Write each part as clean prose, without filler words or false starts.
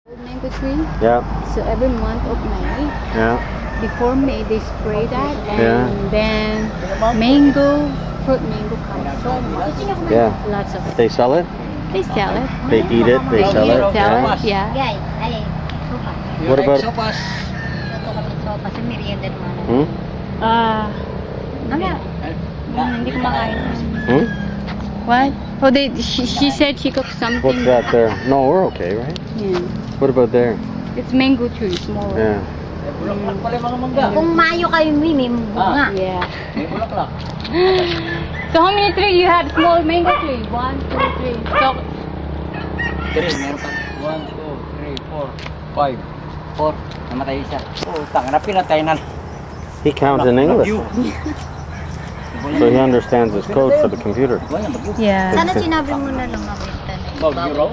Mango tree. Yeah. So every month of May, Yeah. before May, they spray that, and Yeah. then fruit mango comes so much. Yeah. Lots of it. They sell it? They sell it. They eat it? They sell it? Sell Yeah. it, yeah. What about... sopas? Hmm? Hindi kumakain. Hmm? What? Oh, she said she cooked something. What's that there? No, we're okay, right? Yeah. What about there? It's mango tree, small. Yeah. Bulaklak pala mga mangga. Kung Mayo kayo, may bunga. Yeah. May bulaklak. So how many trees you have? Small mango tree? 1, 2, 3. So 3, meron pa. 1, 2, 3, 4, 5. 4. Namatay isa. Oh, tanga na pinatay na. He counts in English. So he understands his code for the computer. yeah. Sana sinabi mo na lang mabenta na yun. Bagyo raw?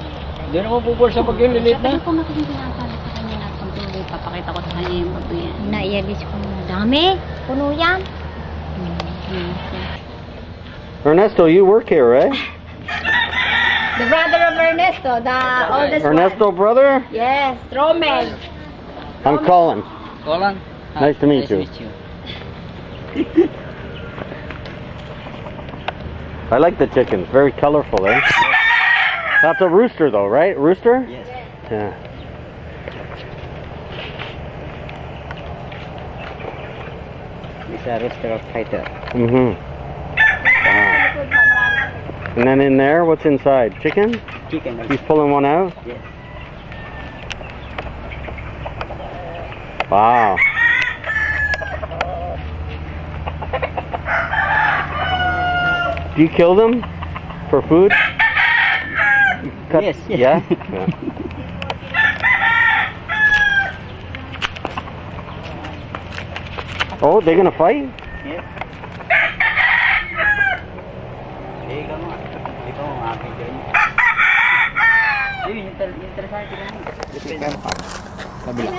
Hindi naman bubor sa bagyo, lilit na. Ano po makikita sinasabi sa kanya na pagtuloy, papakita ko sa kanya yung bato yan. Naialis ko na. Dami. Puno yan. Ernesto, you work here, right? The brother of Ernesto, the oldest Ernesto, brother? one. Yes, Roman. I'm Colin. Colin? Nice to meet you. I like the chickens. Very colorful, eh? That's a rooster, though, right? Rooster? Yes. Yeah. It's a rooster of fighter. Mm-hmm. Wow. And then in there, what's inside? Chicken? Chicken. He's pulling one out? Yes. Wow. Do you kill them for food? Yes. Yeah? Yeah. Oh, they're gonna fight? Yes. Ikaw mo. Ikaw mo, aking kayo. Yun, interesante ka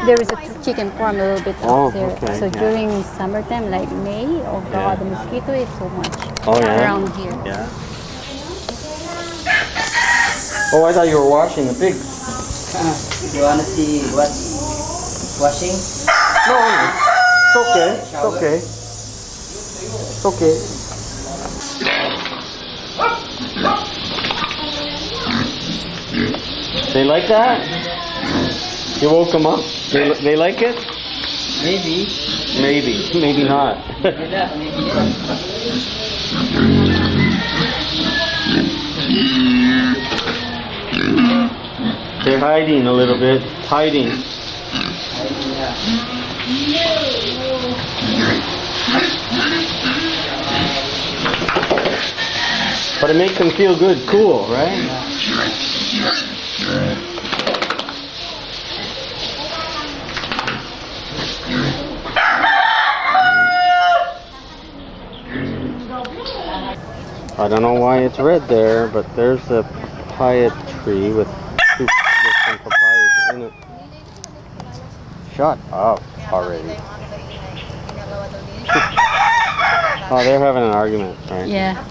There is a chicken farm a little bit Oh, up there. okay, So yeah. during summertime, like May, oh god, Yeah. the mosquito is so much Oh, yeah? around here. Yeah. Oh, I thought you were washing the pigs. You wanna see what's washing? No, it's okay. It's okay. It's okay. They like that? You woke them up? They like it? Maybe. Maybe. Maybe not. Maybe that, maybe that. They're hiding a little bit. Hiding. But it makes them feel good, cool, right? I don't know why it's red there, but there's a papaya tree with some papayas in it. Shut up already. Oh, they're having an argument, right? Yeah.